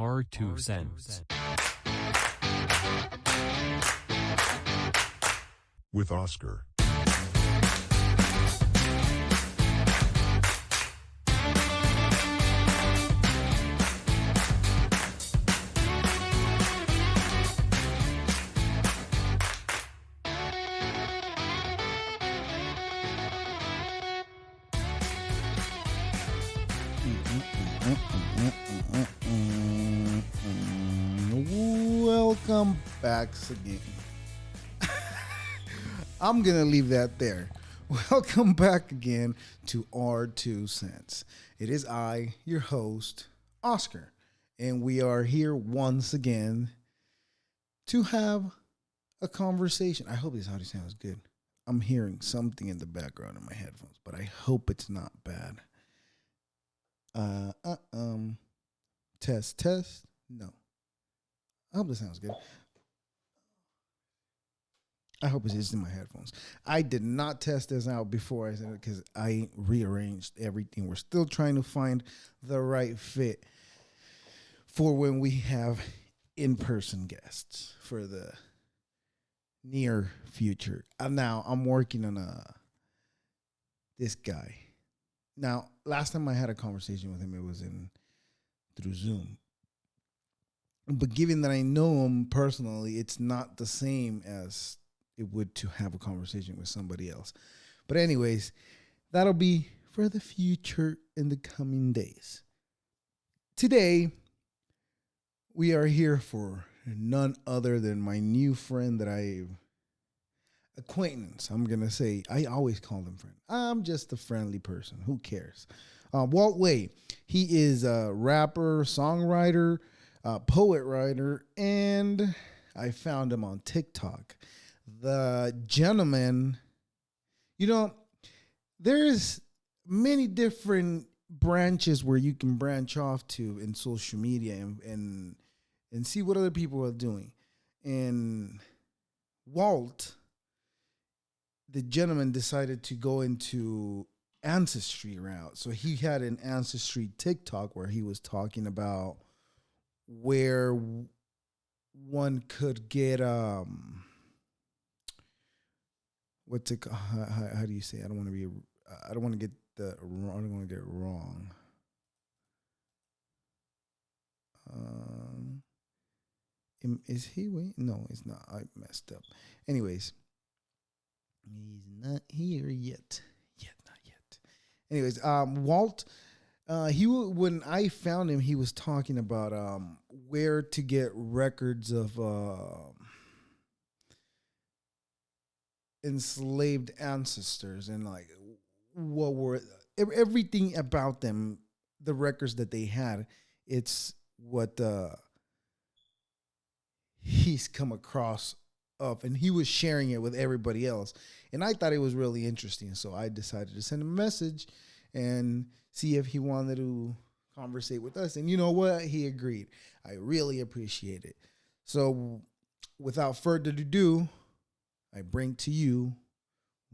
Our 2 cents. With Oscar. Welcome back again. I'm going to leave that there. Welcome back again to Our 2 Cents. It is I, your host, Oscar, and we are here once again to have a conversation. I hope this audio sounds good. I'm hearing something in the background in my headphones, but I hope it's not bad. Test. No. I hope this sounds good. I hope it's just in my headphones. I did not test this out before I said it because I rearranged everything. We're still trying to find the right fit for when we have in-person guests for the near future. Now I'm working on this guy. Now, last time I had a conversation with him, it was through Zoom. But given that I know him personally, it's not the same as it would to have a conversation with somebody else. But anyways, that'll be for the future in the coming days. Today, we are here for none other than my new friend that acquaintance. I'm going to say, I always call him friend. I'm just a friendly person. Who cares? Walt Way. He is a rapper, songwriter, poet writer, and I found him on TikTok. The gentleman, there's many different branches where you can branch off to in social media and see what other people are doing. And Walt, the gentleman, decided to go into ancestry route. So he had an ancestry TikTok where he was talking about where one could get what's it? How do you say? I don't want to get it wrong. Is he? Wait, no, it's not. I messed up. Anyways, he's not here yet. Not yet. Anyways, Walt. When I found him, he was talking about where to get records of enslaved ancestors and like what were everything about them, the records that they had. It's what he's come across of, and he was sharing it with everybody else. And I thought it was really interesting, so I decided to send him a message and see if he wanted to conversate with us. And you know what? He agreed. I really appreciate it. So without further ado, I bring to you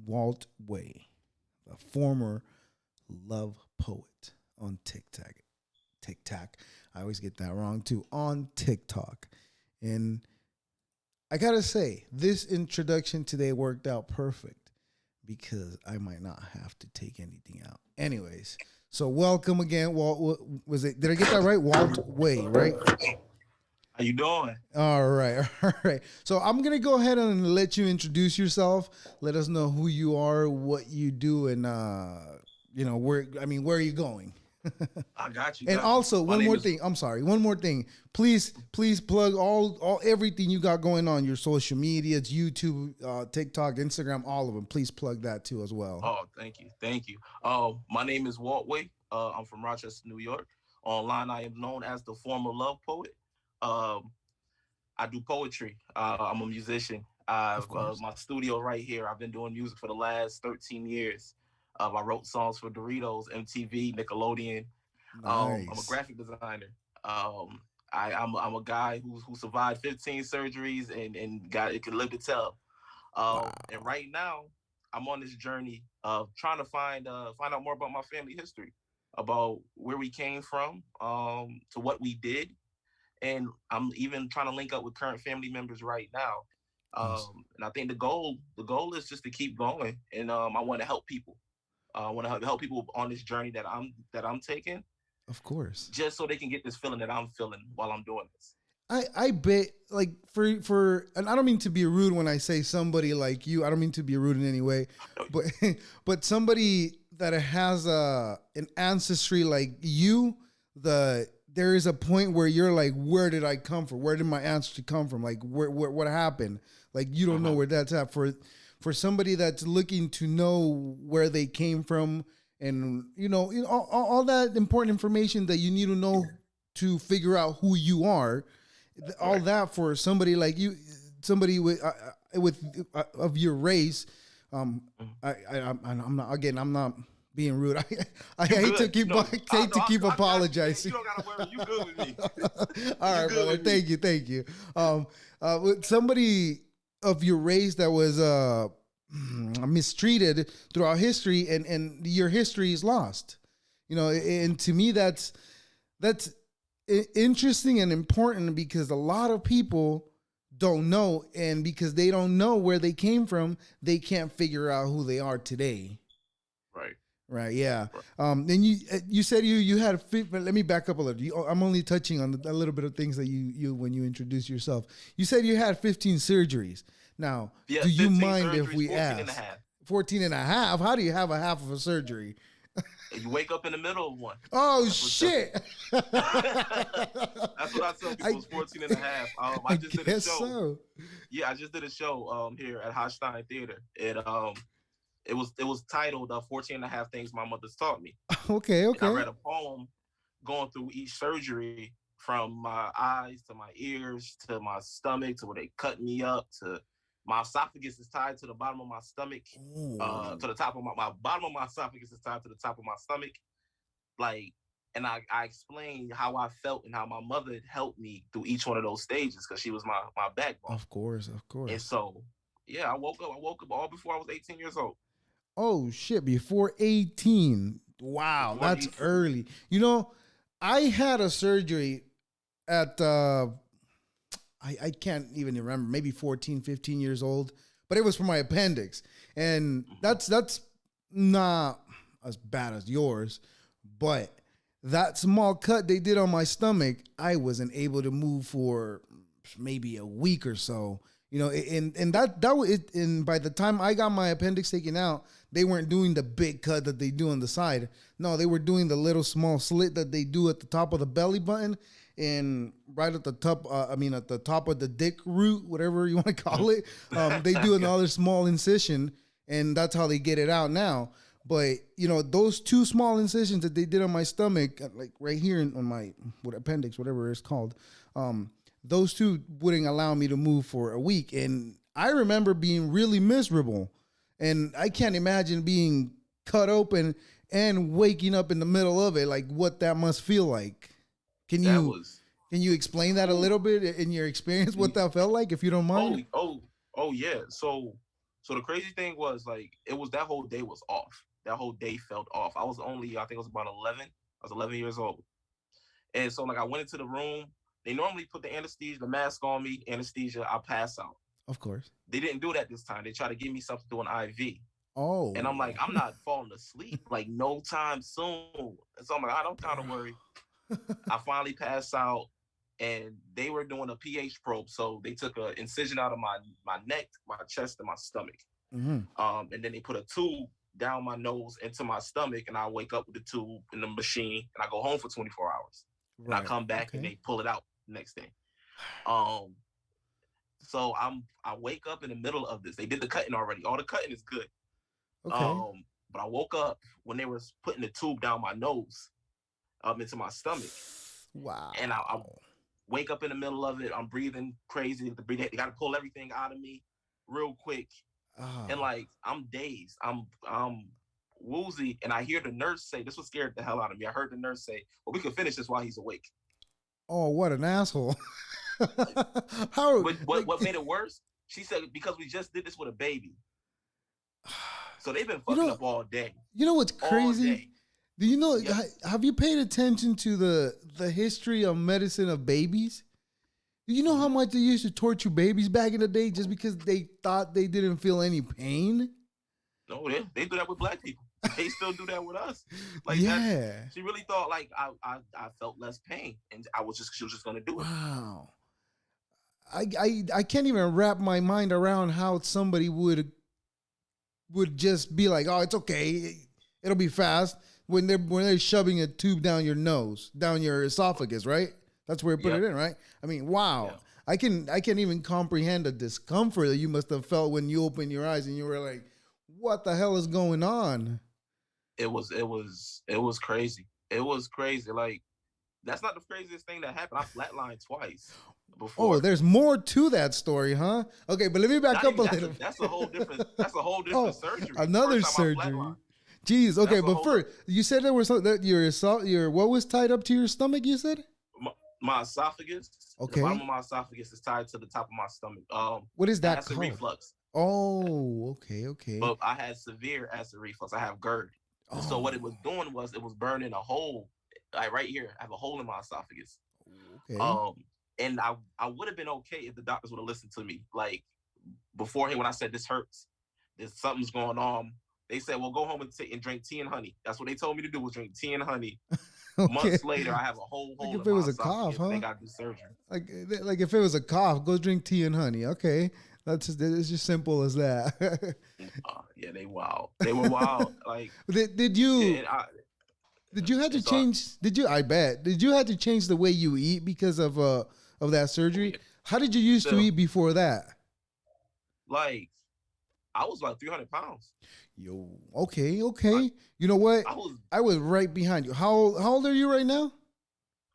Walt Way, a former love poet on TikTok. I always get that wrong too. On TikTok. And I gotta say, this introduction today worked out perfect because I might not have to take anything out. Anyways, so welcome again, Walt. Did I get that right? Walt Way, right? How you doing? All right. So I'm gonna go ahead and let you introduce yourself. Let us know who you are, what you do, and where are you going? I got you. And also, one more thing. Please plug all everything you got going on, your social medias, YouTube, TikTok, Instagram, all of them. Please plug that too as well. Oh, thank you. My name is Walt Way. I'm from Rochester, New York. Online, I am known as the formerlovepoet. I do poetry. I'm a musician. I've my studio right here. I've been doing music for the last 13 years. I wrote songs for Doritos, MTV, Nickelodeon. Nice. I'm a graphic designer. I'm a guy who survived 15 surgeries and could live to tell. Wow. And right now, I'm on this journey of trying to find out more about my family history, about where we came from, to what we did, and I'm even trying to link up with current family members right now. Nice. And I think the goal is just to keep going, and I want to help people. I want to help people on this journey that I'm taking, Of course. just so they can get this feeling that I'm feeling while I'm doing this. I bet like for and I don't mean to be rude when I say somebody like you. I don't mean to be rude in any way, but but somebody that has an ancestry like you, there is a point where you're like, where did I come from? Where did my ancestry come from? Like where what happened? Like you don't know where that's at. For somebody that's looking to know where they came from, and all that important information that you need to know to figure out who you are, all Right. that for somebody like you, somebody with of your race. I'm not, again, I'm not being rude. I You hate to good? keep No, hate to keep I got you. apologizing. You don't gotta worry. You good with me. All You right, good brother. with me. Thank you. With somebody of your race that was mistreated throughout history, and your history is lost. And to me, that's interesting and important, because a lot of people don't know, and because they don't know where they came from, they can't figure out who they are today. Right. Right. Yeah. Right. Then you said you had but let me back up a little. I'm only touching on a little bit of things that you when you introduce yourself. You said you had 15 surgeries. Now, Yeah, do you 15 mind if surgeries, we 14 and a ask? half. 14 and a half? How do you have a half of a surgery? You wake up in the middle of one. Oh, That's what that's shit. that's what I tell people. I, It's 14 and a half. I I just did a guess show. so. Yeah, I just did a show here at Hotstein Theater. It was titled 14 and a half things my mother's taught me. Okay, And I okay. read a poem going through each surgery, from my eyes to my ears to my stomach to where they cut me up to my esophagus is tied to the bottom of my stomach, Ooh. to the top of my bottom of my esophagus is tied to the top of my stomach. Like, and I explained how I felt and how my mother had helped me through each one of those stages, because she was my backbone. Of course, of And course. so, yeah, I woke up all before I was 18 years old. Oh shit, before 18. Wow, Before that's 18. early. I had a surgery at I can't even remember, maybe 14, 15 years old, but it was for my appendix. And Mm-hmm. that's not as bad as yours, but that small cut they did on my stomach, I wasn't able to move for maybe a week or so. And that was it. And by the time I got my appendix taken out, they weren't doing the big cut that they do on the side. No, they were doing the little small slit that they do at the top of the belly button, and right at the top. At the top of the dick root, whatever you want to call it. They do Okay. another small incision, and that's how they get it out now. But those two small incisions that they did on my stomach, like right here on my appendix, whatever it's called, those two wouldn't allow me to move for a week. And I remember being really miserable. And I can't imagine being cut open and waking up in the middle of it, like what that must feel like. Can That you was. can you explain that a Whew. little bit in your experience, what that felt like, if you don't Oh, mind? oh, oh yeah. So the crazy thing was, like, it was that whole day was off. That whole day felt off. I think I was about 11. I was 11 years old. And so, like, I went into the room. They normally put the anesthesia, the mask on me, anesthesia, I pass out. Of course. They didn't do that this time. They tried to give me something through an IV. And I'm Oh. like, I'm not falling asleep, like, no time soon. And so I'm like, I don't kind of worry. I finally passed out, and they were doing a pH probe. So they took an incision out of my neck, my chest, and my stomach. Hmm. And then they put a tube down my nose into my stomach, and I wake up with the tube in the machine, and I go home for 24 hours. And I Right. come back and Okay. they pull it out the next day. Um, so I wake up in the middle of this. They did the cutting already. All the cutting is good. Okay. But I woke up when they were putting the tube down my nose up into my stomach. And I Wow. wake up in the middle of it. I'm breathing crazy. They got to pull everything out of me real quick. And, Oh. like, I'm dazed. I'm woozy. And I hear the nurse say, this was scared the hell out of me. I heard the nurse say, well, we can finish this while he's awake. Oh, what an asshole. How But what like what made it worse? She said, because we just did this with a baby. So they've been you fucking know up all day. what's All crazy? day. Do you know Yep. have you paid attention to the history of medicine of babies? You know how much they used to torture babies back in the day just because they thought they didn't feel any pain? No, they do that with black people. They still do that with us. Like that. Yeah. She really thought like I felt less pain, and she was just gonna do it. Wow. I can't even wrap my mind around how somebody would just be like, oh, it's okay, it'll be fast when they're shoving a tube down your nose, down your esophagus, right? That's where you put it in, right? I mean, wow. Yeah. I can't even comprehend the discomfort that you must have felt when you opened your eyes and you were like, what the hell is going on? It was crazy. It was crazy. Like, that's not the craziest thing that happened. I flatlined twice before. Oh, there's more to that story, huh? Okay, but let me back up a little. That's a whole different surgery. Another surgery. Jeez. Okay, but first, you said there was something that your what was tied up to your stomach, you said? My esophagus. Okay. The bottom of my esophagus is tied to the top of my stomach. What is that acid called? Reflux. Oh, okay. But I had severe acid reflux. I have GERD. Oh. So what it was doing was it was burning a hole. Like right here, I have a hole in my esophagus. Okay. And I would have been okay if the doctors would have listened to me. Like beforehand, when I said this hurts, something's going on. They said, well, go home and drink tea and honey. That's what they told me to do, was drink tea and honey. Okay. Months later, I have a whole hole in my esophagus. Like if it was a cough, huh? They got to do surgery. Like if it was a cough, go drink tea and honey. Okay. It's just simple as that. Yeah, they wild. They were wild. Like did you have to change? I bet. Did you have to change the way you eat because of that surgery? Yeah. How did you used to eat before that? Like, I was like 300 pounds. Yo, okay. You know what? I was right behind you. How old are you right now?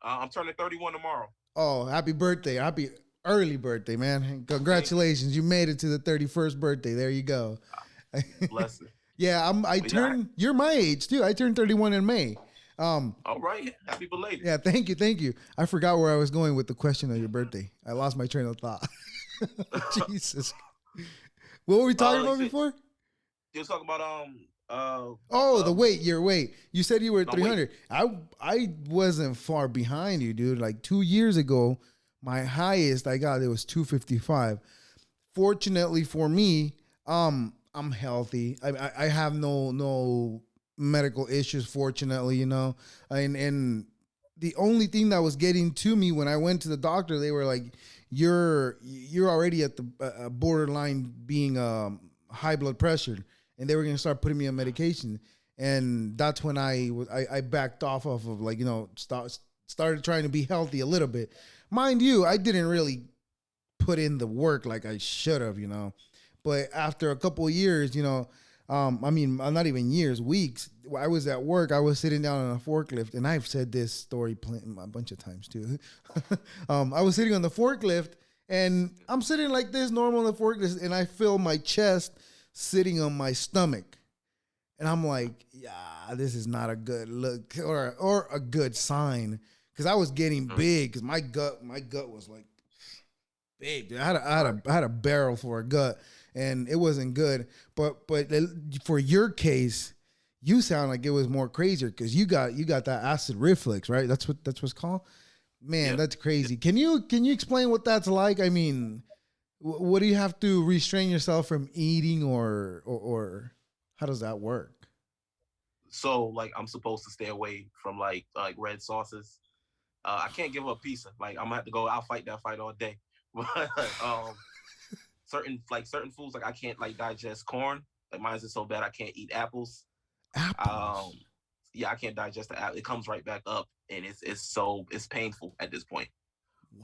I'm turning 31 tomorrow. Oh, happy birthday. Happy early birthday, man. Congratulations. You made it to the 31st birthday. There you go. Bless it. Yeah, you're my age too. I turned 31 in May. All right. Happy belated. Yeah, thank you. I forgot where I was going with the question of your birthday. I lost my train of thought. Jesus. What were we talking about before? You were talking about your weight. You said you were 300. I wasn't far behind you, dude. Like 2 years ago, my highest I got, it was 255. Fortunately for me, I'm healthy. I have no medical issues, fortunately, you know. And the only thing that was getting to me when I went to the doctor, they were like, you're already at the borderline being high blood pressure, and they were going to start putting me on medication. And that's when I backed off of like, you know, started trying to be healthy a little bit. Mind you, I didn't really put in the work like I should have, you know. But after a couple of years, you know, not even years, weeks, I was at work. I was sitting down on a forklift, and I've said this story a bunch of times too. I was sitting on the forklift, and I'm sitting like this, normal on the forklift, and I feel my chest sitting on my stomach. And I'm like, yeah, this is not a good look or a good sign. Because I was getting big, because my gut was like big. Dude. I had a barrel for a gut, and it wasn't good. But for your case, you sound like it was more crazier because you got that acid reflux, right? That's what's called. Man, That's crazy. Can you explain what that's like? I mean, what do you have to restrain yourself from eating, or how does that work? So like I'm supposed to stay away from like red sauces. I can't give up pizza. Like I'm gonna have to go. I'll fight that fight all day. But certain foods, like I can't like digest corn. Like mine's is so bad I can't eat apples. Apples. Yeah, I can't digest the apple. It comes right back up, and it's painful at this point.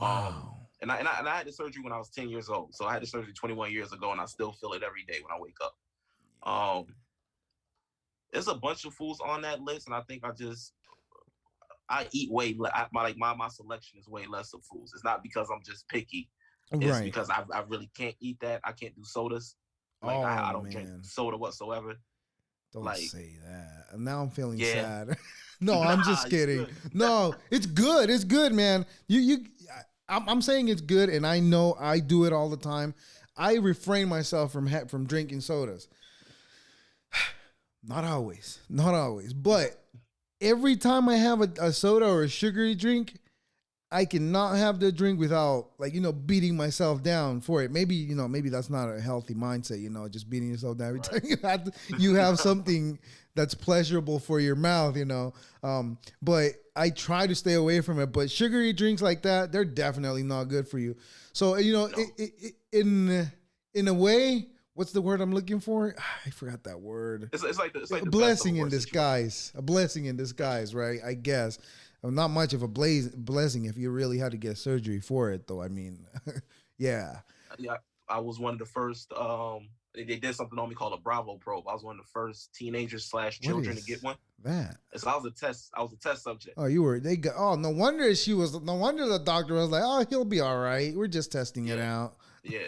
Wow. And I had the surgery when I was 10 years old. So I had the surgery 21 years ago, and I still feel it every day when I wake up. There's a bunch of foods on that list, and I think I eat way less. My selection is way less of foods. It's not because I'm just picky. It's because I really can't eat that. I can't do sodas. Like I don't drink soda whatsoever. Don't say that. Now I'm feeling sad. No, I'm just kidding. No, it's good. It's good, man. I'm saying it's good, and I know I do it all the time. I refrain myself from drinking sodas. Not always, but every time I have a soda or a sugary drink, I cannot have the drink without like, beating myself down for it. Maybe that's not a healthy mindset, just beating yourself down every time you have something that's pleasurable for your mouth. But I try to stay away from it. But sugary drinks like that, they're definitely not good for you. So, No. in a way, what's the word I'm looking for? I forgot that word. It's like the blessing in disguise. A blessing in disguise, right? I guess. Not much of a blessing if you really had to get surgery for it, though. I mean, yeah. Yeah, I was one of the first. They did something on me called a Bravo probe. I was one of the first teenagers / children to get one. That? So I was a test subject. Oh, you were. They got. Oh, no wonder No wonder the doctor was like, "Oh, he'll be all right. We're just testing it out." Yeah.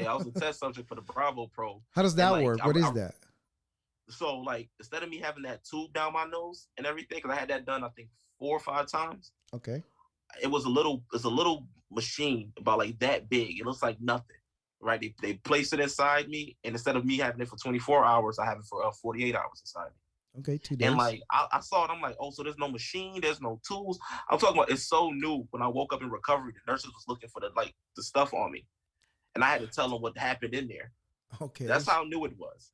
I was a test subject for the Bravo probe. How does that work? What is that? So, like, instead of me having that tube down my nose and everything, because I had that done, I think 4 or 5 times. Okay. It's a little machine about like that big. It looks like nothing, right? They place it inside me, and instead of me having it for 24 hours, I have it for 48 hours inside me. Okay, 2 days. And like I saw it, I'm like, oh, so there's no machine, there's no tools. I'm talking about it's so new. When I woke up in recovery, the nurses was looking for the stuff on me, and I had to tell them what happened in there. Okay. That's how new it was.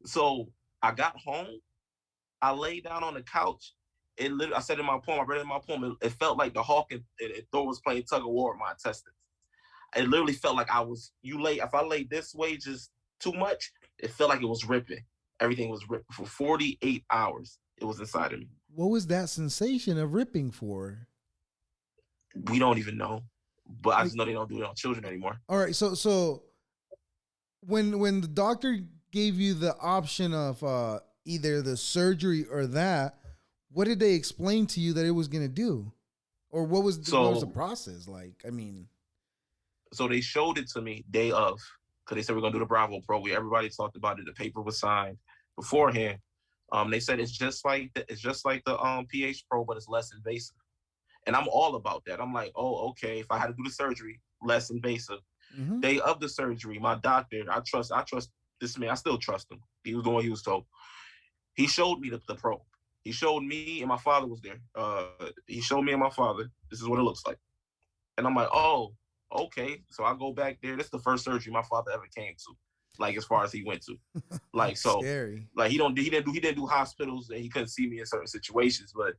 So I got home, I laid down on the couch. I said in my poem, I read in my poem, it felt like the hawk and Thor was playing tug of war with my intestines. It literally felt like if I laid this way just too much, it felt like it was ripping. Everything was ripped for 48 hours. It was inside of me. What was that sensation of ripping for? We don't even know, but I just know they don't do it on children anymore. All right. So when the doctor gave you the option of either the surgery or that, what did they explain to you that it was going to do? Or what was the process like? I mean. So they showed it to me day of, because they said we're going to do the Bravo probe. Everybody talked about it. The paper was signed beforehand. They said it's just like the pH probe, but it's less invasive. And I'm all about that. I'm like, oh, okay. If I had to do the surgery, less invasive. Mm-hmm. Day of the surgery, my doctor, I trust this man. I still trust him. He was doing what he was told. He showed me the probe. He showed me, and my father was there. He showed me and my father, this is what it looks like. And I'm like, oh, okay. So I go back there. This is the first surgery my father ever came to, like as far as he went to. Like, so, scary. Like he didn't do hospitals, and he couldn't see me in certain situations. But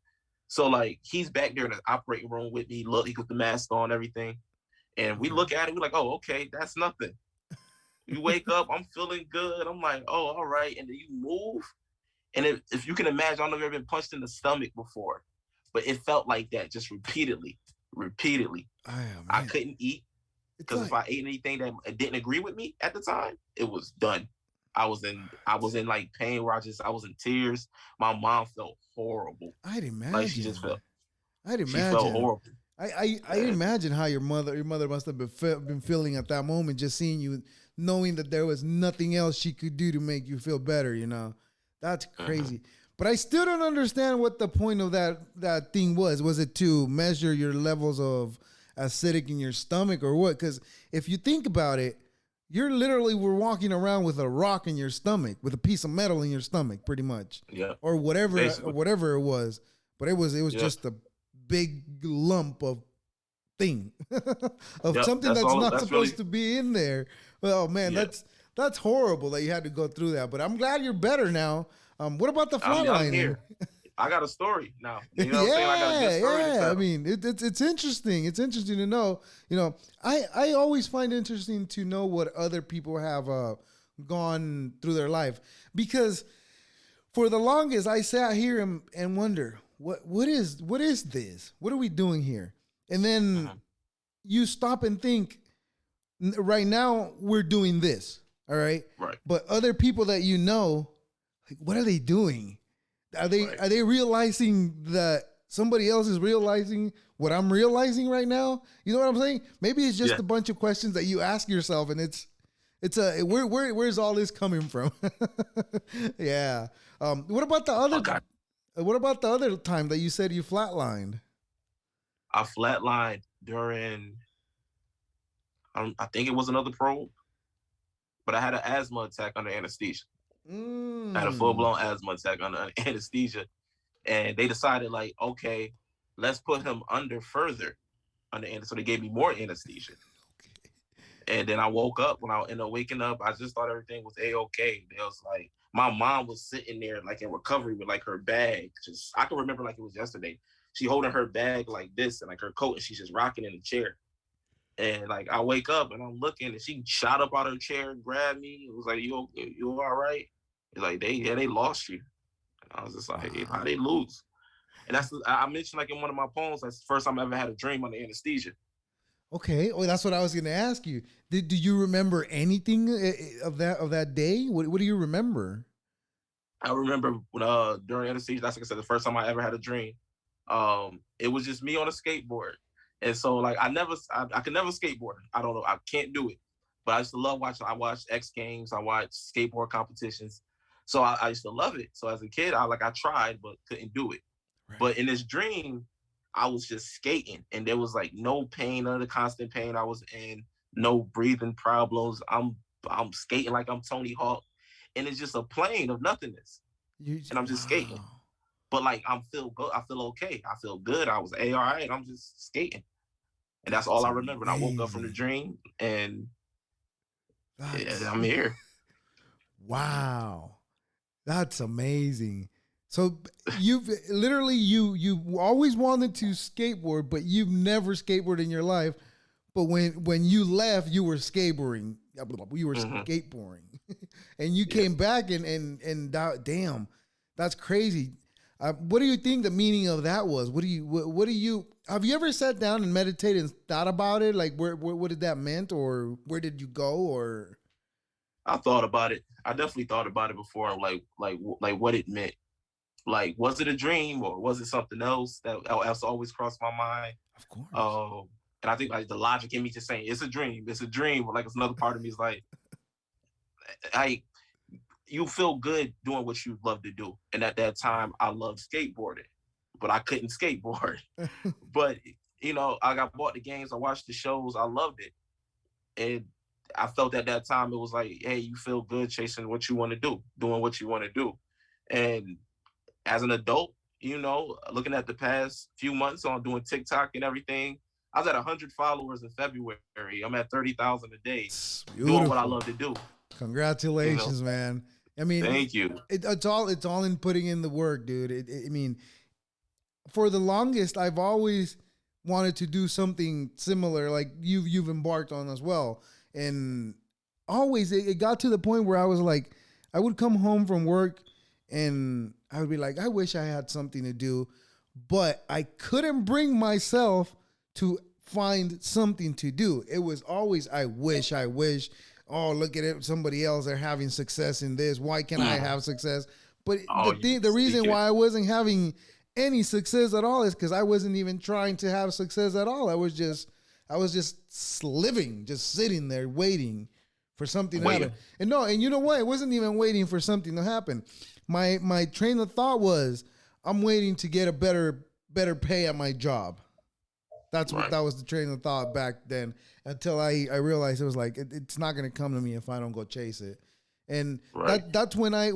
so like he's back there in the operating room with me. Look, he put the mask on, everything. And we look at it, we're like, oh, okay, that's nothing. You wake up, I'm feeling good. I'm like, oh, all right. And then you move. And if you can imagine, I don't know if you've ever been punched in the stomach before, but it felt like that just repeatedly. I couldn't eat because if I ate anything that didn't agree with me at the time, it was done. I was in like pain where I was in tears. My mom felt horrible. I'd imagine. Like she just felt. I'd imagine. She felt horrible. I imagine how your mother must have been feeling at that moment, just seeing you, knowing that there was nothing else she could do to make you feel better. That's crazy. But I still don't understand what the point of that thing was. Was it to measure your levels of acidic in your stomach or what? Because if you think about it, you're literally were walking around with a rock in your stomach, with a piece of metal in your stomach, pretty much. Yeah. Or whatever it was. But it was just a big lump of thing of something that's not supposed to be in there. Well, man, that's horrible that you had to go through that. But I'm glad you're better now. What about the flatlining? I got a story now. You know what I'm saying? I got a good story to tell. I mean, it's interesting. It's interesting to know. I always find it interesting to know what other people have gone through their life, because for the longest I sat here and wonder what is this? What are we doing here? And then you stop and think. Right now we're doing this. All right. Right. But other people that like, what are they doing? Are they realizing that somebody else is realizing what I'm realizing right now? You know what I'm saying? Maybe it's just a bunch of questions that you ask yourself, and it's where's all this coming from? Yeah. What about the other? Okay. What about the other time that you said you flatlined? I flatlined during. I think it was another probe, but I had an asthma attack under anesthesia. I had a full-blown asthma attack under anesthesia, and they decided, like, okay, let's put him under further so they gave me more anesthesia. And then I woke up. When I ended up waking up, I just thought everything was A-okay. It was like my mom was sitting there like in recovery with like her bag. Just I can remember like it was yesterday. She holding her bag like this and like her coat, and she's just rocking in the chair. And like I wake up and I'm looking, and she shot up out of her chair and grabbed me. It was like, you all right? It's like they lost you. And I was just like, wow. How they lose? And I mentioned like in one of my poems, that's the first time I ever had a dream under anesthesia. Okay, well, that's what I was going to ask you. Do you remember anything of that day? What do you remember? I remember when, during anesthesia, that's like I said, the first time I ever had a dream. It was just me on a skateboard, and so like I could never skateboard. I don't know, I can't do it. But I used to love watching. I watched X Games. I watched skateboard competitions. So I used to love it. So as a kid, I tried but couldn't do it. Right. But in this dream, I was just skating, and there was like no pain, none of the constant pain I was in, no breathing problems. I'm skating like I'm Tony Hawk, and it's just a plane of nothingness, and I'm just skating. But like I feel good, I feel okay, I feel good. I was all right. I'm just skating, and that's all I remember. And I woke up from the dream, and I'm here. Wow, that's amazing. So you've literally you always wanted to skateboard, but you've never skateboarded in your life. But when you left, you were skateboarding. You were skateboarding, and you came back and damn, that's crazy. What do you think the meaning of that was? What do you have you ever sat down and meditated and thought about it? Like what did that meant, or where did you go, or? I thought about it. I definitely thought about it before, like what it meant. Like, was it a dream or was it something else that always crossed my mind? Of course. And I think like the logic in me just saying it's a dream, but like it's another part of me is like, you feel good doing what you love to do. And at that time, I loved skateboarding, but I couldn't skateboard. But I got bought the games, I watched the shows, I loved it, and I felt at that time it was like, hey, you feel good chasing what you want to do, doing what you want to do, and as an adult, looking at the past few months on doing TikTok and everything, I was at 100 followers in February. I'm at 30,000 a day, doing what I love to do. Congratulations, man. I mean, thank you. It's all in putting in the work, dude. I mean, for the longest, I've always wanted to do something similar, like you've embarked on as well, and always it got to the point where I was like, I would come home from work and I would be like, I wish I had something to do, but I couldn't bring myself to find something to do. It was always, I wish. Oh, look at it. Somebody else, they're having success in this. Why can't I have success? But the reason why I wasn't having any success at all is because I wasn't even trying to have success at all. I was just living, just sitting there waiting for something to happen. And you know what? I wasn't even waiting for something to happen. My train of thought was, I'm waiting to get a better pay at my job. That was the train of thought back then, until I realized it was like it's not going to come to me if I don't go chase it. And that's when I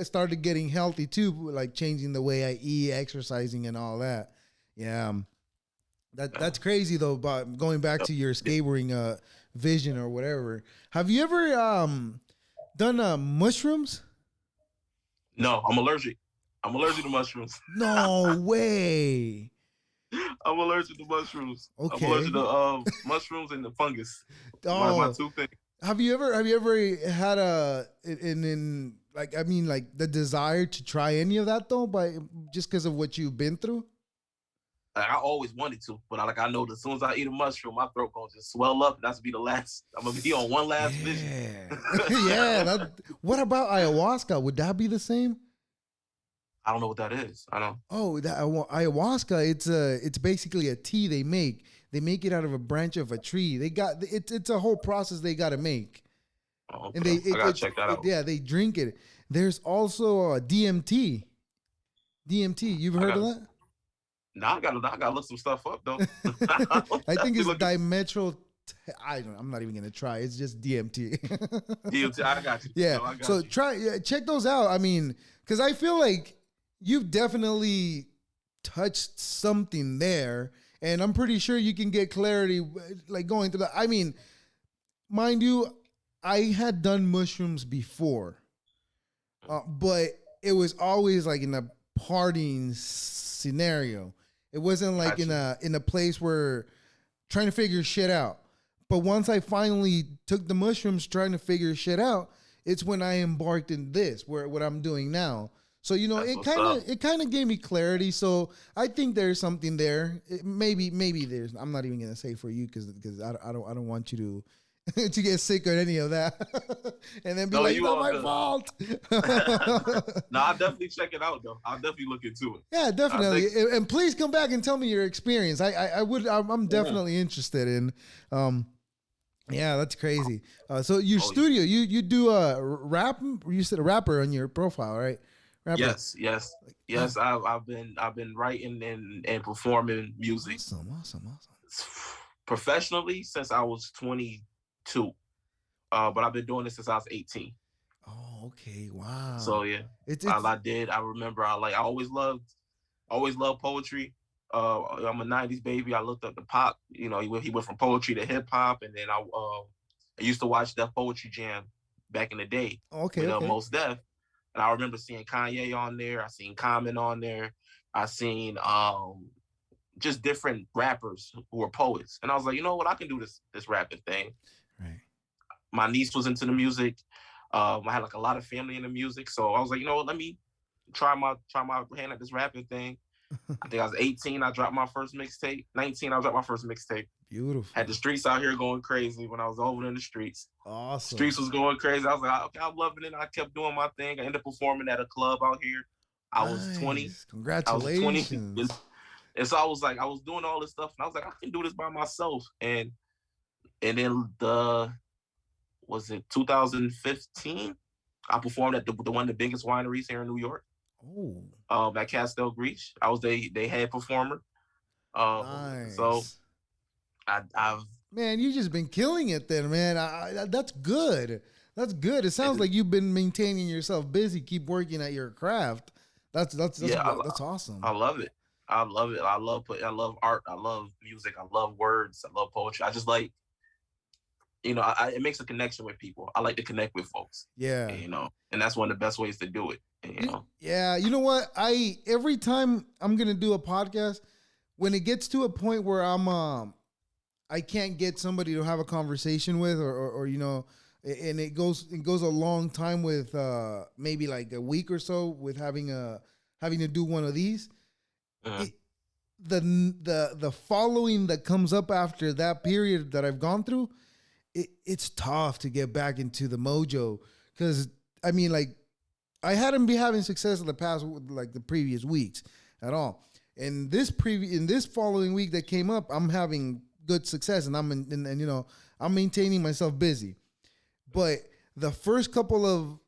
started getting healthy too, like changing the way I eat, exercising, and all that. Yeah, that's crazy though. But going back to your skateboarding vision or whatever, have you ever done mushrooms? No, I'm allergic. I'm allergic to mushrooms. No way. I'm allergic to mushrooms. Okay. I'm allergic to mushrooms and the fungus. My two things. Have you ever had the desire to try any of that though, just because of what you've been through? I always wanted to, but I know that as soon as I eat a mushroom, my throat gonna just swell up. That's be the last. I'm gonna be on one last vision. Yeah. What about ayahuasca? Would that be the same? I don't know what that is. I don't. Oh, ayahuasca. It's basically a tea they make. They make it out of a branch of a tree. It's a whole process they got to make. Oh, okay. And I gotta check that out. Yeah, they drink it. There's also a DMT. DMT. You've heard of that? No, I gotta look some stuff up though. I think it's dimethyl. I'm not even gonna try. It's just DMT. DMT. I got you. Yeah. No, I got so you. Check those out. I mean, because I feel like you've definitely touched something there, And I'm pretty sure you can get clarity like going through that. I mean, mind you, I had done mushrooms before, but it was always like in a partying scenario. It wasn't like in a place where trying to figure shit out. But once I finally took the mushrooms trying to figure shit out, it's when I embarked in this, where what I'm doing now. So it kind of gave me clarity. So I think there's something there. Maybe there's. I'm not even gonna say for you because I don't want you to to get sick or any of that, and then be like, it's not my fault. No, I'll definitely check it out though. I'll definitely look into it. Yeah, definitely. And please come back and tell me your experience. I'm definitely interested in. Yeah, that's crazy. So your studio, you do a rap. You said a rapper on your profile, right? Rapper. Yes. I've been writing and performing music. Awesome. Professionally since I was 22, but I've been doing this since I was 18. Oh, okay, wow. So yeah, I remember I always loved poetry. I'm a '90s baby. I looked up the pop. You know, he went from poetry to hip hop, and then I used to watch Def Poetry Jam back in the day. Okay, with Mos Def, and I remember seeing Kanye on there. I seen Common on there. I seen just different rappers who were poets, and I was like, you know what, I can do this rapping thing. Right. My niece was into the music. I had like a lot of family in the music, so I was like, you know what, let me try my hand at this rapping thing. I think I was 18. I dropped my first mixtape. 19. I dropped my first mixtape. Beautiful. Had the streets out here going crazy when I was over in the streets. Awesome. Streets was going crazy. I was like, okay, I'm loving it. I kept doing my thing. I ended up performing at a club out here. I was 20. Congratulations. I was 20. And so I was doing all this stuff, and I was like, I can do this by myself. And then was it 2015? I performed at one of the biggest wineries here in New York. Oh. At Castel Greach. I was they head performer. Nice. So I've man, you just been killing it then, man. That's good. That's good. It sounds like you've been maintaining yourself busy, keep working at your craft. That's awesome. I love it. I love it. I love art. I love music. I love words. I love poetry. I just like, it makes a connection with people. I like to connect with folks. Yeah. And that's one of the best ways to do it. Yeah. You know what? Every time I'm going to do a podcast, when it gets to a point where I can't get somebody to have a conversation with or and it goes a long time with maybe like a week or so with having to do one of these. The following that comes up after that period that I've gone through, it's tough to get back into the mojo because I mean, like, I hadn't been having success in the past, like the previous weeks at all. And in this following week that came up, I'm having good success, and I'm maintaining myself busy. But the first couple of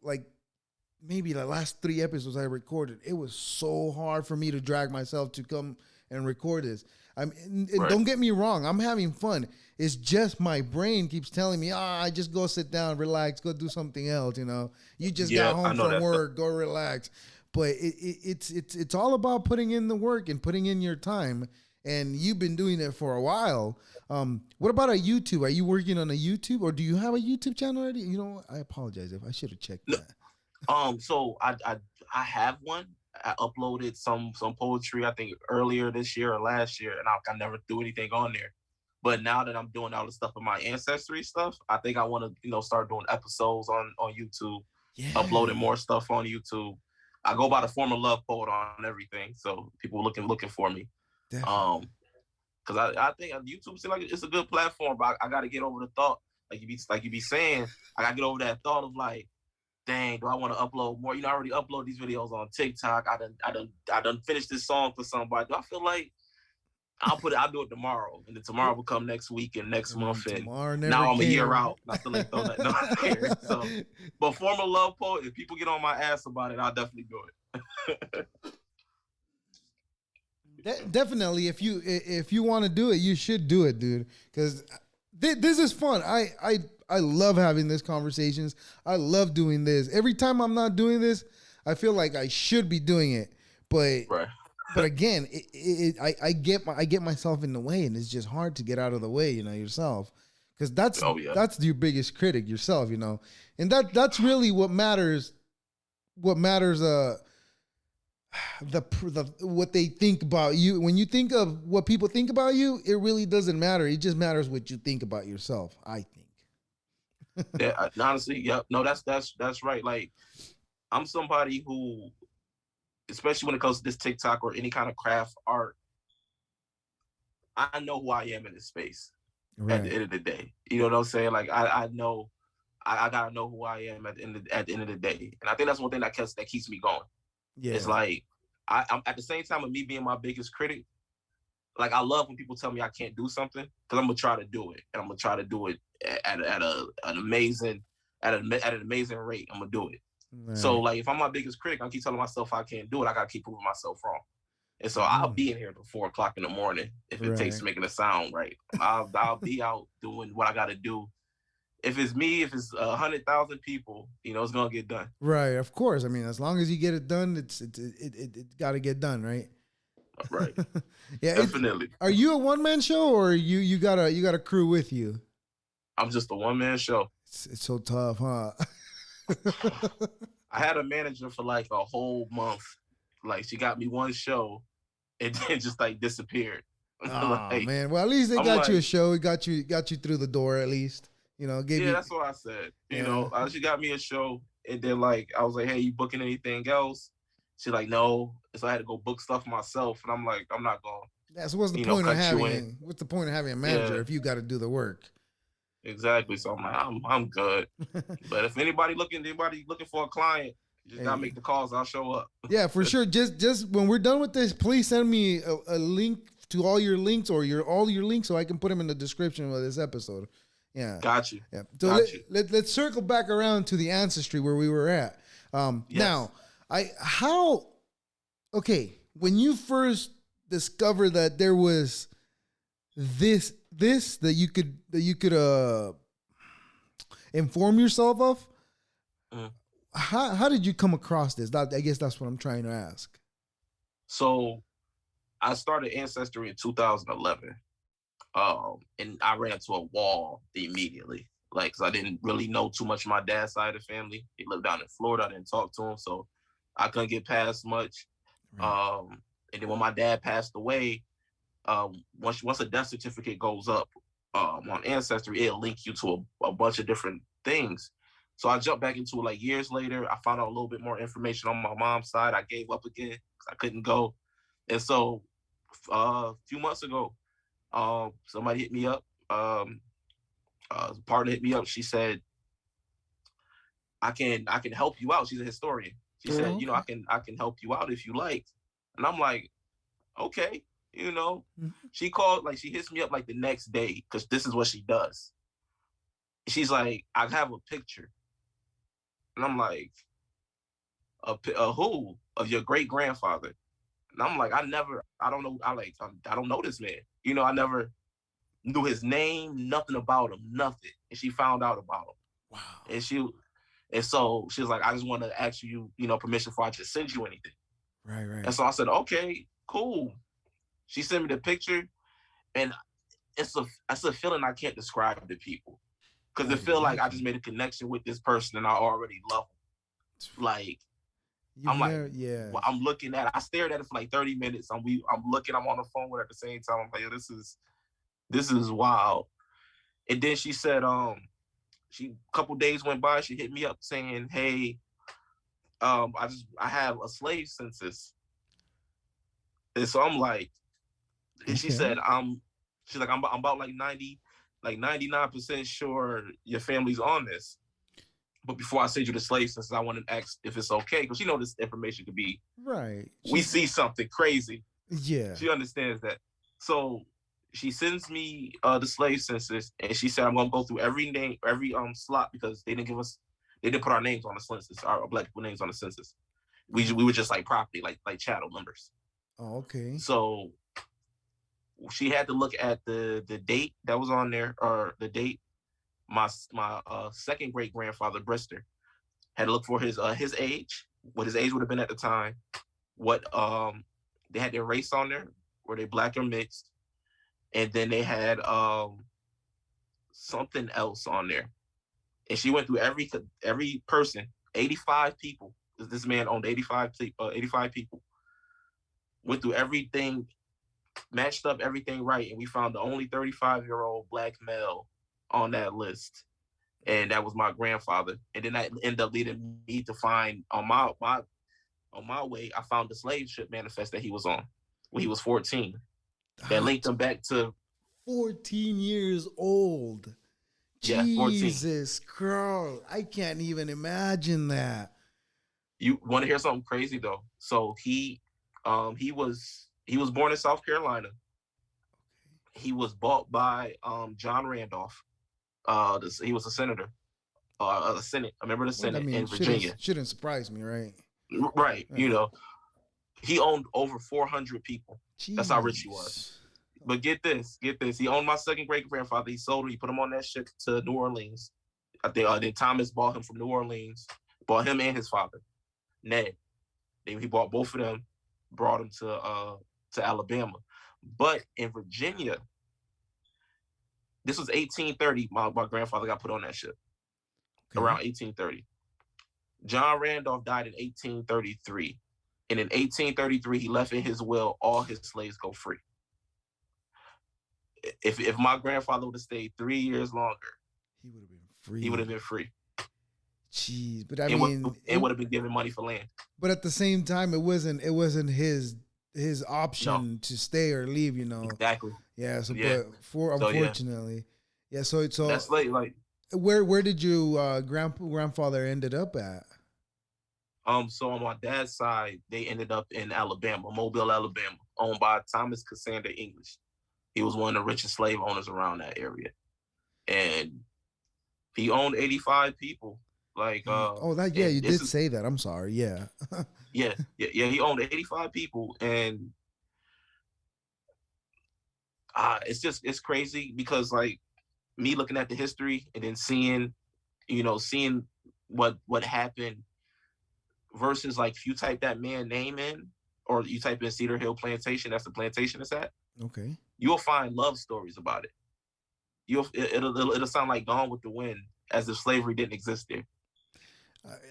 maybe the last 3 episodes I recorded, it was so hard for me to drag myself to come and record this. Don't get me wrong, I'm having fun. It's just my brain keeps telling me, just go sit down, relax, go do something else. You just got home from work, go relax. But it's all about putting in the work and putting in your time. And you've been doing it for a while. What about a YouTube? Are you working on a YouTube, or do you have a YouTube channel already? I apologize if I should have checked that. So I have one. I uploaded some poetry, I think earlier this year or last year, and I never threw anything on there. But now that I'm doing all the stuff in my ancestry stuff, I think I want to start doing episodes on YouTube, uploading more stuff on YouTube. I go by the former love poet on everything, so people looking for me. Definitely. Because I think YouTube seems like it's a good platform, but I got to get over the thought, like you be saying, I got to get over that thought of like, dang, do I want to upload more? I already upload these videos on TikTok. I done finished this song for somebody. Do I feel like I'll do it tomorrow, and then tomorrow will come next week and next month, and now I'm a year out. I still ain't thrown nothing out there. So, but former love poet, if people get on my ass about it, I'll definitely do it. Definitely, if you want to do it, you should do it, dude. Because this is fun. I love having these conversations. I love doing this. Every time I'm not doing this, I feel like I should be doing it. But but again, I get myself in the way, and it's just hard to get out of the way, yourself, because Oh yeah. that's your biggest critic, yourself, and that's really what matters. What matters, the what they think about you. When you think of what people think about you, it really doesn't matter. It just matters what you think about yourself, I think. Yeah, honestly, yeah. No, that's right. Like, I'm somebody who, especially when it comes to this TikTok or any kind of craft art, I know who I am in this space at the Right. end of the day. You know what I'm saying? Like, I know I gotta know who I am at the end of the day. And I think that's one thing that keeps me going. It's Yeah. like I'm at the same time of me being my biggest critic. Like, I love when people tell me I can't do something, because I'm gonna try to do it, and I'm gonna try to do it an amazing at an amazing rate. I'm gonna do it. So Right. like, if I'm my biggest critic, I keep telling myself I can't do it. I gotta keep proving myself wrong. And so I'll Mm. be in here till 4 o'clock in the morning if it takes Right. making a sound right. I'll be out doing what I gotta do. If it's me, if it's 100,000 people, it's gonna get done. Right. Of course. I mean, as long as you get it done, it got to get done, right? Right. Yeah. Definitely. Are you a one man show, or you got a crew with you? I'm just a one-man show. It's so tough, huh? I had a manager for like a whole month. Like, she got me one show and then just like disappeared. Oh Like, man. Well, at least they I'm got you a like, show. It got you through the door at least. Gave yeah, you. that's what I said. Yeah. She got me a show, and then like I was like, hey, you booking anything else? She's like, no. So I had to go book stuff myself, and I'm like, I'm not going, Yeah. So cut you in. what's the point of having a Yeah, manager if you got to do the work? exactly. So I'm like, I'm good. But if anybody looking for a client, you just gotta Hey. make the calls. I'll show up. Yeah, for sure. Just when we're done with this, please send me a link to all your links, or all your links, so I can put them in the description of this episode. Yeah. Got you. Yeah. So Got you. let's circle back around to the ancestry where we were at. Yes. Now, okay, when you first discovered that there was this that you could inform yourself of, Mm. how did you come across this? I guess that's what I'm trying to ask. So I started Ancestry in 2011. And I ran into a wall immediately. Like, cause I didn't really know too much of my dad's side of the family. He lived down in Florida. I didn't talk to him, so I couldn't get past much. Right. And then when my dad passed away, once a death certificate goes up on Ancestry, it'll link you to a bunch of different things. So I jumped back into it like years later. I found out a little bit more information on my mom's side. I gave up again because I couldn't go. And so a few months ago, somebody hit me up. Partner hit me up. She said, I can help you out. She's a historian. She said, Oh, okay. I can help you out if you like. And I'm like, okay. Mm-hmm. She called, like, she hits me up like the next day, because this is what she does. She's like, I have a picture. And I'm like, a who? Of your great grandfather. And I'm like, I don't know. I don't know this man. I never knew his name, nothing about him, nothing. And she found out about him. Wow. And so she was like, I just want to ask you, permission before I just send you anything. Right. Right. And so I said, okay, cool. She sent me the picture, and it's a feeling I can't describe to people, because I it feel like I imagine. just made a connection with this person and I already love him. Like, You've I'm like, never, yeah. well, I'm looking at it. I stared at it for like 30 minutes. I'm looking. I'm on the phone with her at the same time. I'm like, this is wild. And then she said, a couple days went by. She hit me up saying, hey, I have a slave census. And so I'm like, and she Okay. said, she's like, I'm about like 99% sure your family's on this. But before I send you the slave census, I want to ask if it's okay, because this information could be, Right. we see something crazy. Yeah. She understands that. So she sends me the slave census, and she said I'm gonna go through every name, every slot, because they didn't put our names on the census, our black people names on the census. We were just like property, like chattel numbers. Oh, okay. So she had to look at the date that was on there, or the date. My second great grandfather, Brister, had to look for his age, what his age would have been at the time, what they had their race on there, were they black or mixed, and then they had something else on there. And she went through every person, 85 people. This man owned 85 people. Went through everything, matched up everything right, and we found the only 35-year-old black male on that list, and that was my grandfather. And then that ended up leading me to find on my way, I found the slave ship manifest that he was on when he was 14. That linked him back to 14 years old. Yeah, 14. Jesus Christ. I can't even imagine that. You want to hear something crazy though? So he was born in South Carolina. He was bought by John Randolph. He was a senator, a member of the Senate in Virginia. Shouldn't surprise me, right? Right. You know, he owned over 400 people. Jeez. That's how rich he was. But get this. He owned my second great grandfather. He sold him. He put him on that ship to New Orleans. I think then Thomas bought him from New Orleans. Bought him and his father, Ned. Then he bought both of them. Brought him to Alabama. But in Virginia, this was 1830. My grandfather got put on that ship. Around 1830. John Randolph died in 1833. And in 1833, he left in his will all his slaves go free. If my grandfather would have stayed 3 years longer, he would have been free. He would have been free. Jeez, but it would have been given money for land. But at the same time, it wasn't his option to stay or leave. You know. Exactly. Yeah. So, unfortunately, So that's like. Where did you grandfather ended up at? So on my dad's side, they ended up in Alabama, Mobile, Alabama, owned by Thomas Cassandra English. He was one of the richest slave owners around that area, and he owned 85 people. Like, you did say that. I'm sorry. Yeah. yeah. He owned 85 people, and it's crazy because like me looking at the history and then seeing what happened versus like if you type that man name in or you type in Cedar Hill Plantation, that's the plantation it's at. Okay. You'll find love stories about it. It'll sound like Gone with the Wind, as if slavery didn't exist there.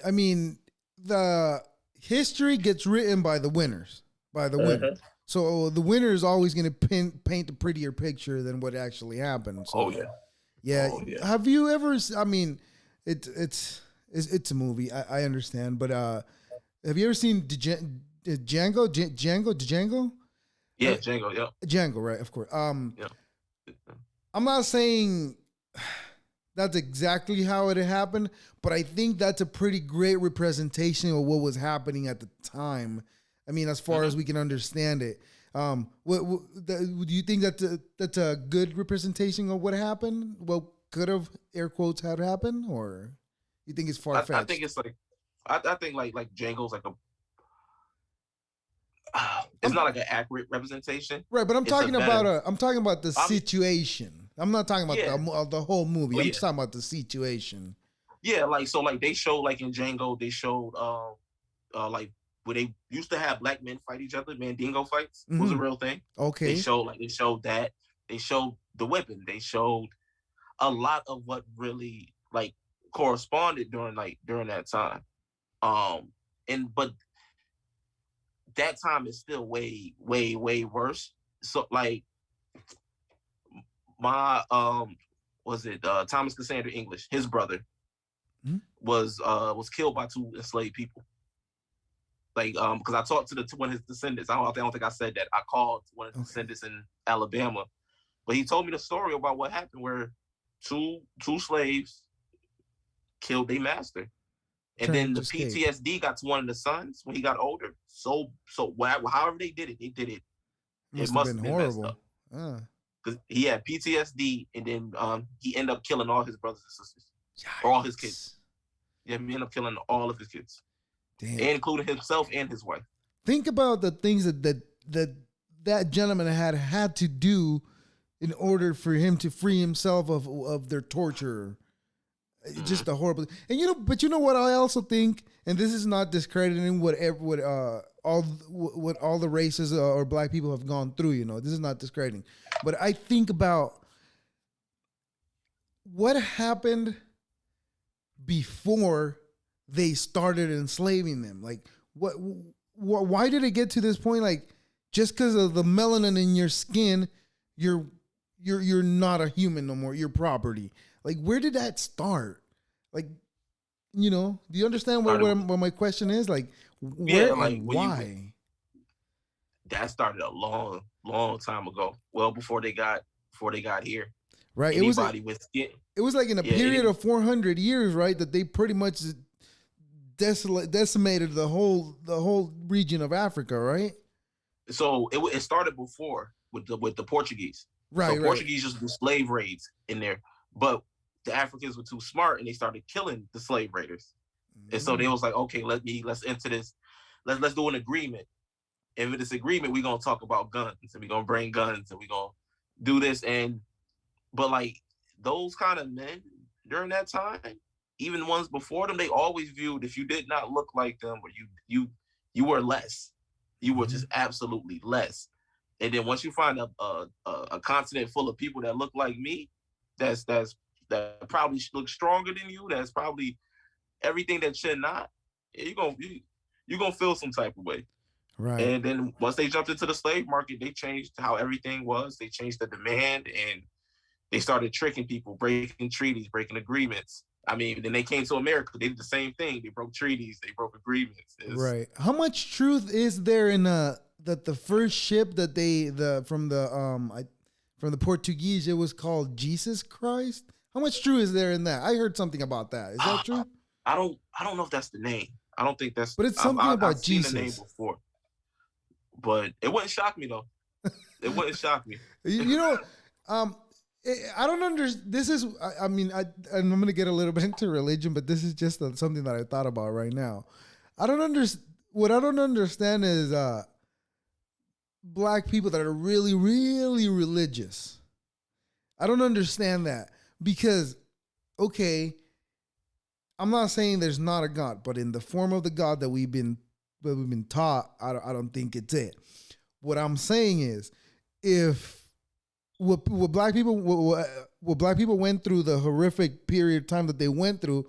I mean, the history gets written by the winners, winner. So the winner is always going to paint a prettier picture than what actually happened. So, yeah. Have you ever? I mean, it's a movie. I understand, but have you ever seen Django? Django? Yeah, Django. Yeah. Django, right? Of course. Yeah. I'm not saying that's exactly how it happened, but I think that's a pretty great representation of what was happening at the time. I mean, as far as we can understand it. Do you think that's a good representation of what happened? What could have, air quotes, had happened? Or you think it's far-fetched? I think it's like, I think like Django's like it's not like an accurate representation. Right, but I'm talking about the situation. I'm not talking about the whole movie. I'm just talking about the situation. Yeah, like so like they showed like in Django, they showed like where they used to have black men fight each other, Mandingo fights was a real thing. Okay. They showed that. They showed the whipping. They showed a lot of what really like corresponded during that time. But that time is still way, way, way worse. So like my Thomas Cassandra English, his brother was killed by two enslaved people. Like because I talked to one of his descendants. I don't think I said that. I called one of his descendants in Alabama, but he told me the story about what happened where two slaves killed their master. And then the PTSD got to one of the sons when he got older. So however they did it, it must have been horrible. Because he had PTSD, and then he ended up killing all his brothers and sisters, or all his kids. Yeah, he ended up killing all of his kids, including himself and his wife. Think about the things that gentleman had to do in order for him to free himself of their torture. Just a horrible, and but you know what I also think, and this is not discrediting what what all the races or black people have gone through. You know, this is not discrediting, but I think about what happened before they started enslaving them. Like, why did it get to this point? Like, just because of the melanin in your skin, you're not a human no more. You're property. Like, where did that start? Like, you know, do you understand what my question is? Like, where and why? That started a long time ago. Well, before they got here. Right. Anybody with skin. It was like in a period of 400 years, right? That they pretty much decimated the whole region of Africa, right? So it started before with the Portuguese. Right. So Portuguese just do slave raids in there, but the Africans were too smart and they started killing the slave raiders. And so they was like, okay, let's enter this. Let's do an agreement. And with this agreement, we're gonna talk about guns and we're gonna bring guns and we're gonna do this. But like those kind of men during that time, even ones before them, they always viewed if you did not look like them or you were less. You were just absolutely less. And then once you find a continent full of people that look like me, that probably look stronger than you, that's probably everything that you're not, you're gonna feel some type of way. Right. And then once they jumped into the slave market, they changed how everything was. They changed the demand and they started tricking people, breaking treaties, breaking agreements. I mean, then they came to America. They did the same thing. They broke treaties. They broke agreements. Right. How much truth is there in that the first ship that from the Portuguese, it was called Jesus Christ? How much truth is there in that? I heard something about that. Is that true? I don't know if that's the name. I don't think that's. But it's something about I've Jesus. Seen the name before, but it wouldn't shock me though. It wouldn't shock me. You know, I don't understand. This is, I mean, I'm going to get a little bit into religion, but this is just something that I thought about right now. What I don't understand is black people that are really, really religious. I don't understand that because, okay, I'm not saying there's not a God, but in the form of the God that we've been taught, I don't think it's it. What I'm saying is, if what black people went through, the horrific period of time that they went through,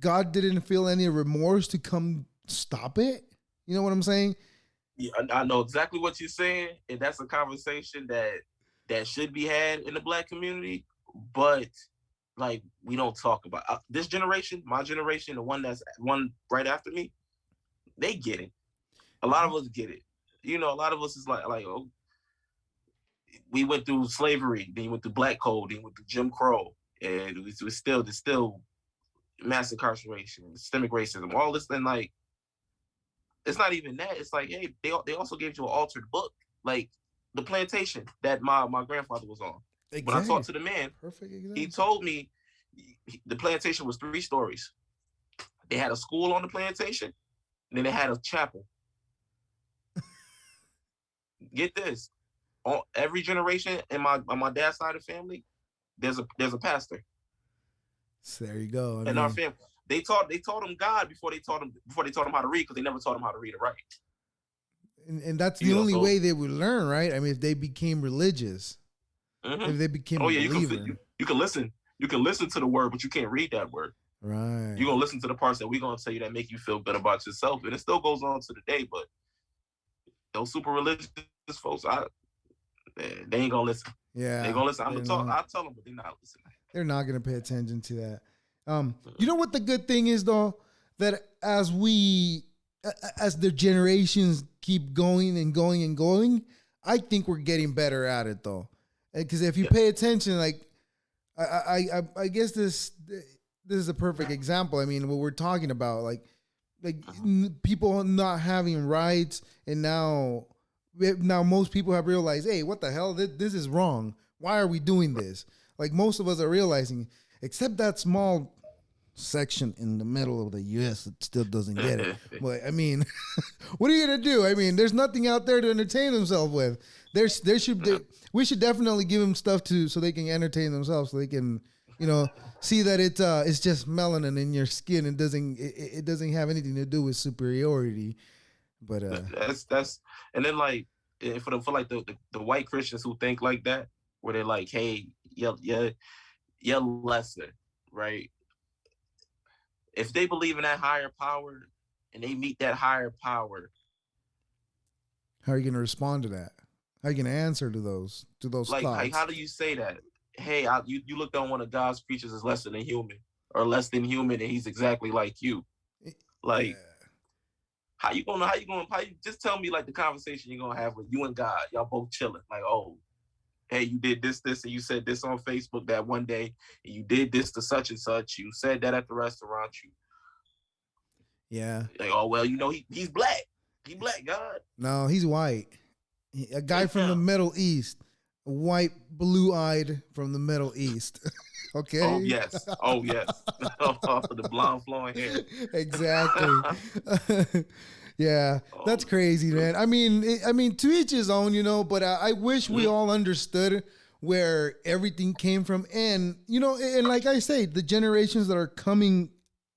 God didn't feel any remorse to come stop it. You know what I'm saying? Yeah, I know exactly what you're saying, and that's a conversation that should be had in the black community, but like we don't talk about this generation, my generation, the one right after me. They get it. A lot of us get it. You know, a lot of us is like oh, we went through slavery, then you went through black code, then you went through Jim Crow, and there's still mass incarceration, systemic racism, all this. Then like, it's not even that. It's like, hey, they also gave you an altered book, like the plantation that my grandfather was on. Exactly. When I talked to the man, he told me the plantation was 3 stories. They had a school on the plantation, and then they had a chapel. Get this. On every generation on my dad's side of the family, there's a pastor. So there you go. In our family, they taught them God before they taught them how to read, because they never taught them how to read or write. And that's the only way they would learn, right? I mean, if they became religious, if they became a believer. You can listen. You can listen to the word, but you can't read that word. Right. You're gonna listen to the parts that we're gonna tell you that make you feel good about yourself, and it still goes on to the day. But those super religious folks, they ain't gonna listen. Yeah, they ain't gonna listen. I'll tell them, but they're not listening. They're not gonna pay attention to that. You know what the good thing is though, that as the generations keep going and going and going, I think we're getting better at it though. Because if you pay attention, like I guess this is a perfect example. I mean, what we're talking about, like people not having rights, and now most people have realized, hey, what the hell? This is wrong. Why are we doing this? Like most of us are realizing, except that small section in the middle of the U.S. that still doesn't get it. But I mean, what are you gonna do? I mean, there's nothing out there to entertain themselves with. We should definitely give them stuff so they can entertain themselves, so they can, see that it's just melanin in your skin. It doesn't have anything to do with superiority. But That's and then like for like the white Christians who think like that, where they're like, hey, you're lesser, right? If they believe in that higher power and they meet that higher power, how are you going to respond to that? How are you going to answer to those like thoughts? how do you say that? Hey, you looked on one of God's creatures as lesser than human or less than human, and he's exactly like you. Like, Yeah. how you just tell me like the conversation you're gonna have with you and God, y'all both chilling, like, oh, hey, you did this, and you said this on Facebook that one day, and you did this to such and such, you said that at the restaurant, you Yeah. like, oh well, he's black. He black, God. No, he's white. A guy from the Yeah. Middle East, white, blue-eyed from the Middle East. Oh Okay. yes. Oh yes. The blonde flowing hair. Exactly. Yeah, that's Oh, crazy, man. I mean, to each his own, But I wish we mhm. all understood where everything came from, and and like I say, the generations that are coming,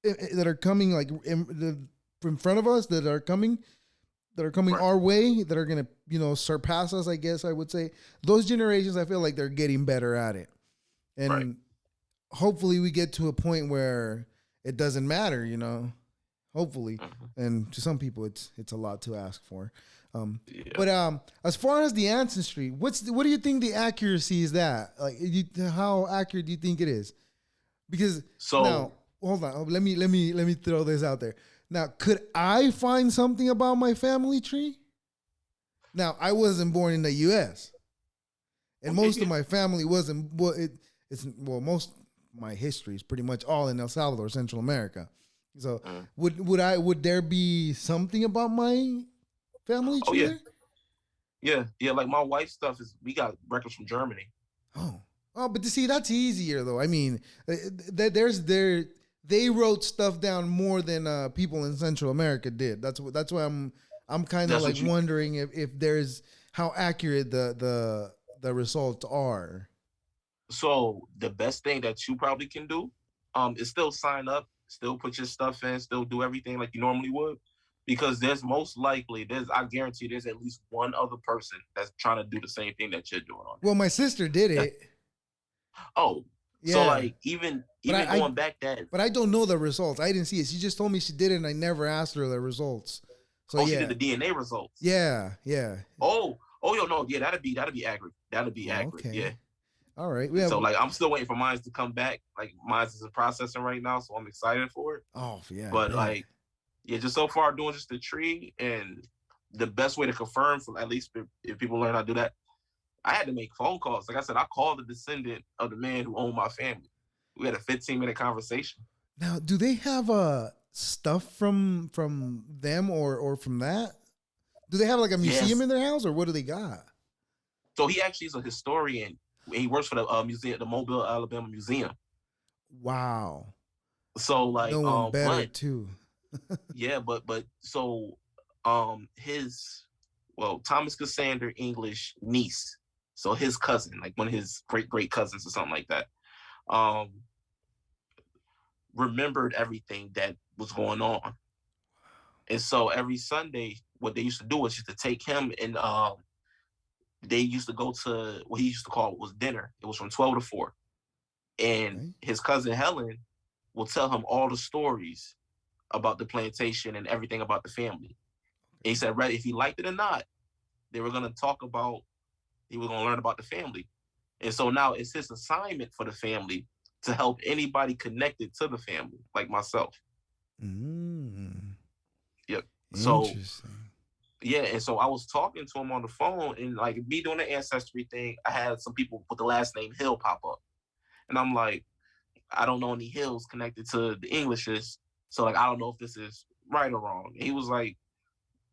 like in front of us, that are coming Right. our way, that are gonna surpass us. I guess I would say those generations. I feel like they're getting better at it, Right. and hopefully we get to a point where it doesn't matter. Hopefully, Mhm. and to some people it's a lot to ask for. Yeah. But as far as the ancestry, what do you think the accuracy is? That how accurate do you think it is? Because So now, hold on, let me throw this out there. Now, could I find something about my family tree? Now, I wasn't born in the U.S. and okay, most yeah. of my family wasn't. Most of my history is pretty much all in El Salvador, Central America. So, Mhm. would there be something about my family Oh tree yeah. there? Yeah. Like my wife's stuff is we got records from Germany. Oh, but to see, that's easier though. I mean, there's there they wrote stuff down more than people in Central America did. That's why I'm kind of That's like what you. wondering if there's how accurate the results are. So the best thing that you probably can do, is still sign up, still put your stuff in, still do everything like you normally would, because there's I guarantee there's at least one other person that's trying to do the same thing that you're doing on Well, my sister did there. it. Oh, so Yeah, like even but even going back that. I don't know the results. I didn't see it. She just told me she did it, and I never asked her the results. So Oh, she did yeah, the DNA results. yeah. Oh, yo, no, yeah, that'd be accurate. That'd be Oh, accurate. Yeah. okay. All right. Yeah. So like I'm still waiting for mine to come back. Like mine is in processing right now, so I'm excited for it. Oh yeah, I But bet. like, yeah, just so far doing just the tree, and the best way to confirm, from at least if people learn how to do that, I had to make phone calls. Like I said, I called the descendant of the man who owned my family. We had a 15-minute conversation. Now, do they have stuff from them or from that? Do they have like a museum Yes. in their house, or what do they got? So he actually is a historian. He works for the museum, the Mobile, Alabama Museum. Wow, So no like, one better but too. yeah, but so his Thomas Cassander English niece, so his cousin, like one of his great cousins or something like that, um, remembered everything that was going on. And so every Sunday, what they used to do was just to take him, and they used to go to what he used to call was dinner. It was from 12 to 4. And Okay. his cousin Helen will tell him all the stories about the plantation and everything about the family. And he said, right, if he liked it or not, they were gonna talk about he was gonna learn about the family. And so now it's his assignment for the family to help anybody connected to the family, like myself. Mm, Yep. So interesting. yeah, and so I was talking to him on the phone, and like me doing the ancestry thing, I had some people with the last name Hill pop up. And I'm like, I don't know any Hills connected to the Englishes. So like I don't know if this is right or wrong. And he was like,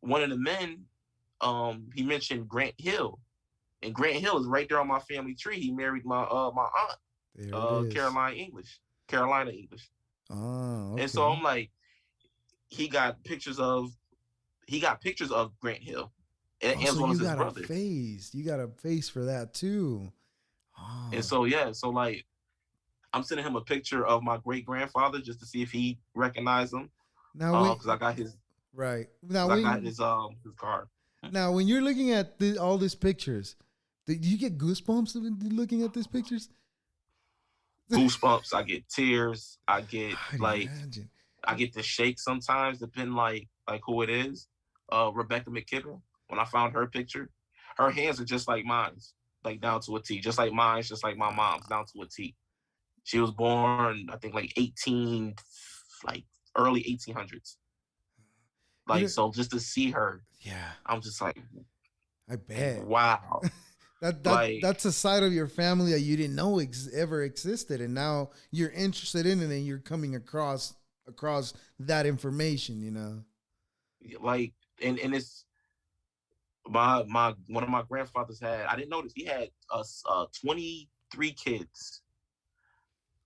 one of the men, he mentioned Grant Hill. And Grant Hill is right there on my family tree. He married my aunt, There it is. Carolina English. Oh, And so okay. I'm like, he got pictures of Grant Hill, Oh, so as well as you his got a brother. face. You got a face for that too. And Oh, so yeah, so like I'm sending him a picture of my great grandfather just to see if he recognized him. now Because I got his. Right. Now I got when his card. now when you're looking at all these pictures, do you get goosebumps looking at these pictures? Goosebumps. I get tears. I get I'd imagine. I get to shake sometimes, depending like who it is. Rebecca McKibben. When I found her picture, her hands are just like mine, like down to a T, just like mine, just like my mom's, down to a T. She was born, I think, like 18, like early 1800s. You Like, know, so just to see her, yeah, I'm just I like bet. wow. Like, That's a side of your family that you didn't know ever existed, and now you're interested in it, and you're coming across that information. You know. like, and it's my one of my grandfathers had. I didn't notice he had 23 kids.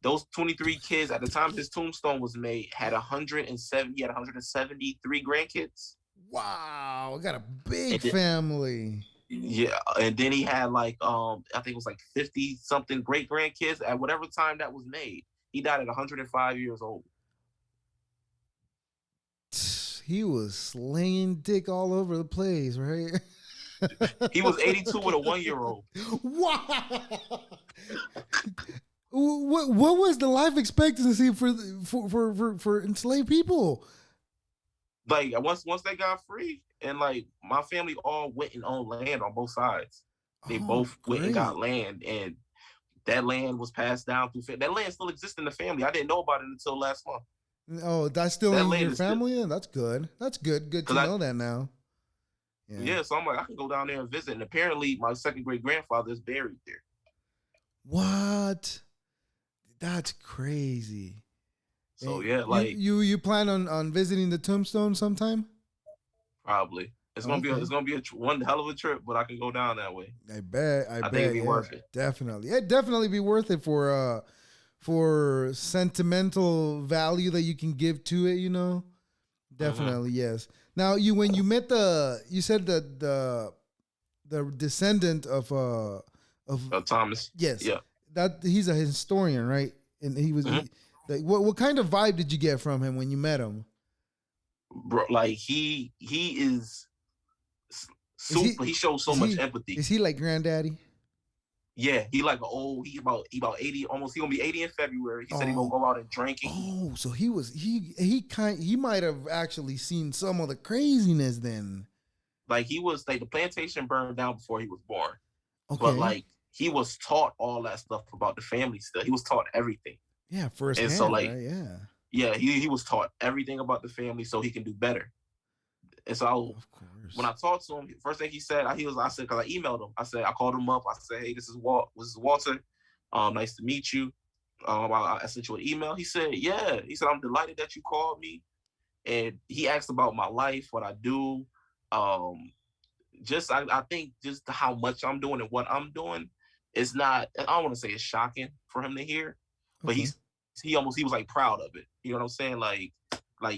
Those 23 kids at the time his tombstone was made had 107. He had 173 grandkids. Wow, I got a big And then, family. yeah, and then he had like I think it was like 50 something great grandkids at whatever time that was made. He died at 105 years old. He was slinging dick all over the place, right? He was 82 with a 1 year old. Wow. What was the life expectancy for enslaved people? Like once they got free, and like my family all went and owned land on both sides. They Oh, both went and got great. land, and that land was passed down through. That land still exists in the family. I didn't know about it until last month. Oh, that's still That in land your is still family? That's good. That's good. Good to because I know that now. Yeah. yeah. So I'm like I can go down there and visit. And apparently my second great grandfather is buried there. What? That's crazy. So And yeah, you like you you plan on visiting the tombstone sometime? probably Okay. it's gonna be one hell of a trip, but I can go down that way. I bet. I I think it'd bet. be Yeah. worth it. Definitely. It'd definitely be worth it for sentimental value that you can give to it, you know? Mm-hmm. Definitely, yes. Now you when you met you said that the descendant of Thomas. yes, Yeah. that he's a historian, right? And Mm-hmm. like what kind of vibe did you get from him when you met him? Bro, like he is Is he super. He shows so is much he empathy. is he like granddaddy? Yeah, he like an old. He about 80. Almost he gonna be 80 in February. He said he gonna Oh, go out and drink and eat. so he might have actually seen some of the craziness then. Like he was like the plantation burned down before he was born, but Okay. like he was taught all that stuff about the family stuff. He was taught everything, Yeah, and so firsthand, like right? Yeah. yeah, he was taught everything about the family so he can do better. And so Of when course. I talked to him, first thing he said, I said, because I emailed him. I said, I called him up. I said, hey, this is Walter. Nice to meet you. I sent you an email. He said, yeah. He said, I'm delighted that you called me. And he asked about my life, what I do. Um, I think just how much I'm doing and what I'm doing is not, I don't want to say it's shocking for him to hear, but Okay. he was like proud of it. You know what I'm saying? Like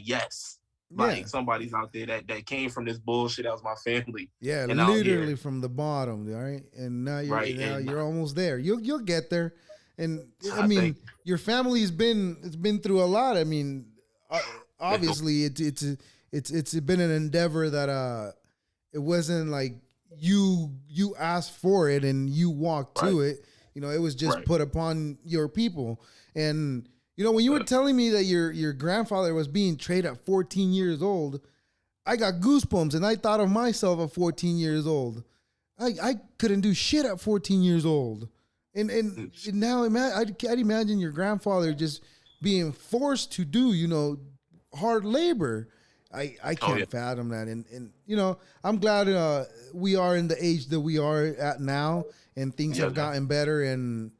yes, Yeah. like somebody's out there that came from this bullshit. That was my family, Yeah, and out literally here, from the bottom, right? And right? now And you're almost there. You'll get there. And I I mean, think your family's been through a lot. I mean, uh, man, obviously it's been an endeavor that it wasn't like you asked for it and you walked right, to it. You know, it was just right, put upon your people. And you know, when you were telling me that your grandfather was being traded at 14 years old, I got goosebumps and I thought of myself at 14 years old. I couldn't do shit at 14 years old. And now I'd imagine your grandfather just being forced to do, you know, hard labor. I oh yeah, can't fathom that. And you know, I'm glad we are in the age that we are at now and things yeah, have no, gotten better. And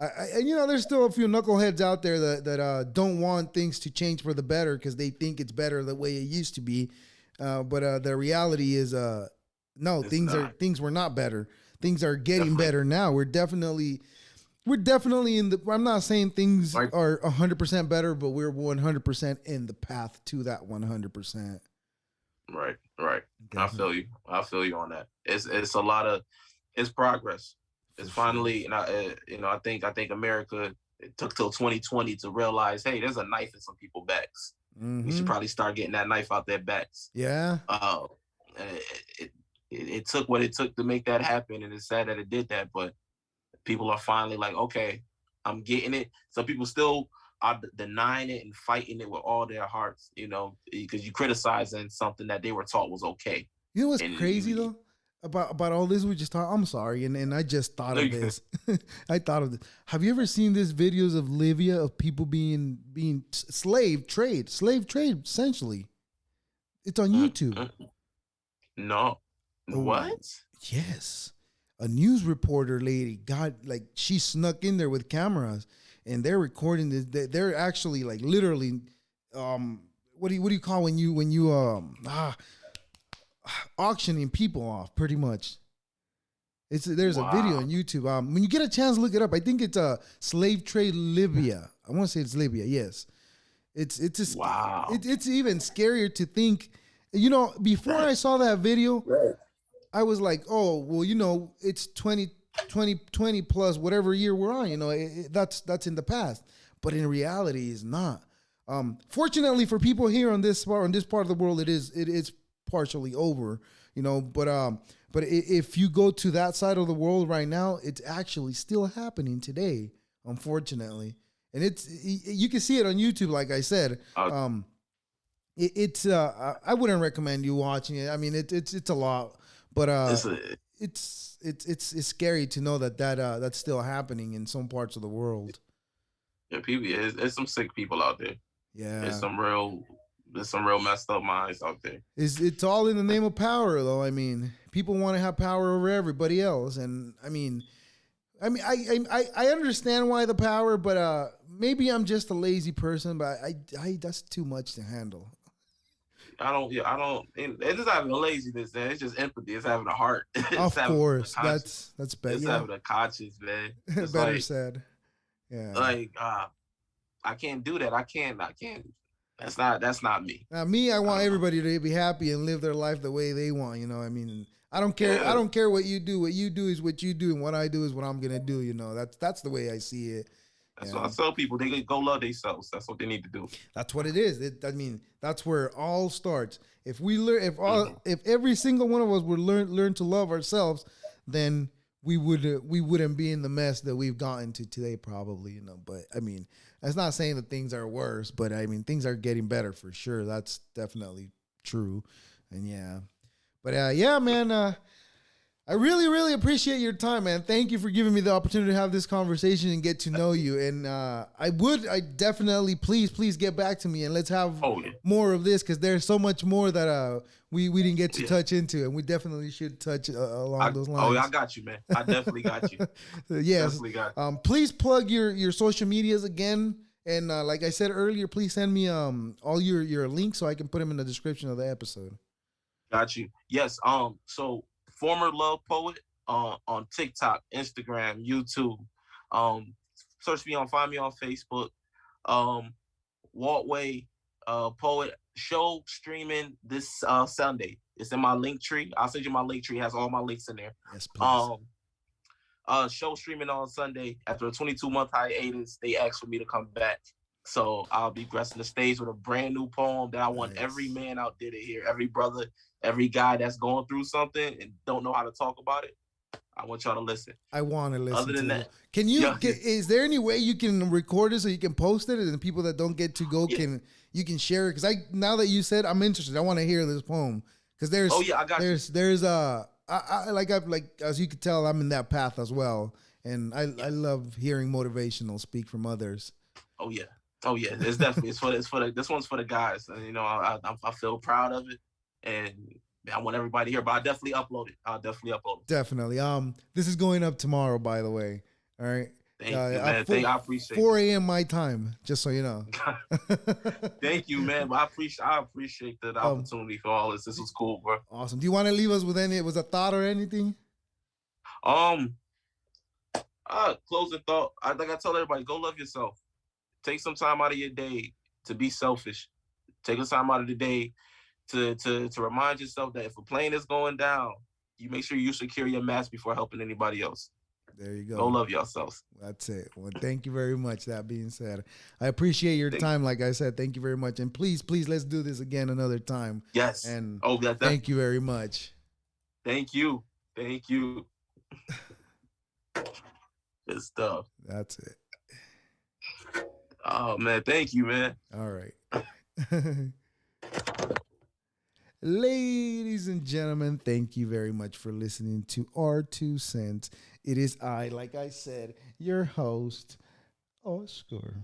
and you know, there's still a few knuckleheads out there that don't want things to change for the better because they think it's better the way it used to be. But the reality is, no, it's not things were not better. Things are getting definitely better now. We're definitely in the. I'm not saying things right, are 100% better, but we're 100% in the path to that 100%. right. Definitely, I feel you on that. It's a lot of it's progress. for It's sure. finally, and I think America it took till 2020 to realize, hey, there's a knife in some people's backs. We should Mm-hmm. probably start getting that knife out their backs. Yeah. It, it took what it took to make that happen, and it's sad that it did that. But people are finally like, okay, I'm getting it. Some people still are denying it and fighting it with all their hearts, because you criticizing something that they were taught was okay. You know what's And crazy though about all this? We just talked. I'm sorry, and I just thought of this. I thought of this. Have you ever seen these videos of Libya of people being slave trade, essentially? It's on YouTube. No, Oh, what? yes. A news reporter lady got she snuck in there with cameras, and they're recording this. They're actually literally, what do you call when you auctioning people off, pretty much. There's a video on YouTube. When you get a chance, look it up. I think it's a slave trade Libya. I want to say it's Libya. Yes, Wow. It's even scarier to think. Before I saw that video, I was like, oh well, it's 2020 plus whatever year we're on. That's in the past. But in reality, it's not. Fortunately for people here on this part of the world, it is partially over, but if you go to that side of the world right now, it's actually still happening today, unfortunately. And you can see it on YouTube, like I said. I wouldn't recommend you watching it. I mean, it's a lot, but it's scary to know that's still happening in some parts of the world. Yeah, people, there's some sick people out there. Yeah, there's some real messed up minds out there. It's all in the name of power, though. I mean, people want to have power over everybody else, and I understand why the power, but maybe I'm just a lazy person, but I that's too much to handle. I don't. It's just having a laziness, man. It's just empathy. It's having a heart. Of course, that's better. It's having a conscience, man. It's better said. Yeah. I can't do that. I can't. That's not me. Now, me, I want everybody to be happy and live their life the way they want. I don't care. Yeah. I don't care what you do. What you do is what you do, and what I do is what I'm gonna do. That's the way I see it. That's what I tell people. They go love themselves. That's what they need to do. That's what it is. That's where it all starts. If we learn, if every single one of us would learn to love ourselves, then we wouldn't be in the mess that we've gotten to today, probably. But that's not saying that things are worse, but things are getting better for sure. That's definitely true, and yeah. But yeah, man. I really, really appreciate your time, man. Thank you for giving me the opportunity to have this conversation and get to know you. And I definitely, please get back to me and let's have more of this, because there's so much more that we didn't get to touch into, and we definitely should touch along those lines. Oh, I got you, man. I definitely got you. Yes. Definitely got you. Please plug your social medias again. And like I said earlier, please send me all your links so I can put them in the description of the episode. Got you. Yes. So formerlovepoet on TikTok, Instagram, YouTube. Search me find me on Facebook. Walt Way poet show streaming this Sunday. It's in my LinkTree. I'll send you my LinkTree. It has all my links in there. Yes, please. Show streaming on Sunday. After a 22-month hiatus, they asked for me to come back. So I'll be gracing the stage with a brand new poem that I want every man out there to hear. Every brother, every guy that's going through something and don't know how to talk about it, I want y'all to listen. I want to listen. Other than that, can you? Is there any way you can record it so you can post it, and people that don't get to go can share it? Because now that you said, I'm interested. I want to hear this poem, because there's I got there's as you could tell, I'm in that path as well, and I love hearing motivational speak from others. Oh yeah. It's definitely this one's for the guys, and I feel proud of it, and I want everybody here. But I'll definitely upload it. Definitely. This is going up tomorrow, by the way. All right. Thank you, man. I appreciate 4 a.m. my time, just so you know. Thank you, man. But I appreciate the opportunity for all this. This was cool, bro. Awesome. Do you want to leave us with a thought or anything? Closing thought. Like I tell everybody, go love yourself. Take some time out of your day to be selfish. Take a time out of the day to remind yourself that if a plane is going down, you make sure you secure your mask before helping anybody else. There you go. Go love yourselves. That's it. Well, thank you very much. That being said, I appreciate your time. Like I said, thank you very much. And please, let's do this again another time. Yes. And thank you very much. Thank you. Good stuff. That's it. Oh, man. Thank you, man. All right. Ladies and gentlemen, thank you very much for listening to Our Two Cents. It is I, like I said, your host, Oscar.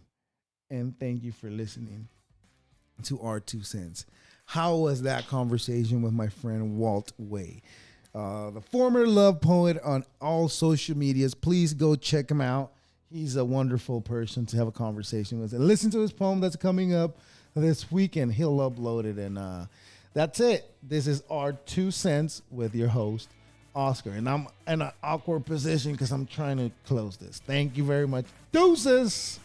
And thank you for listening to Our Two Cents. How was that conversation with my friend Walt Way? The former love poet on all social medias. Please go check him out. He's a wonderful person to have a conversation with. And listen to his poem that's coming up this weekend. He'll upload it. And that's it. This is Our Two Cents with your host, Oscar. And I'm in an awkward position because I'm trying to close this. Thank you very much. Deuces.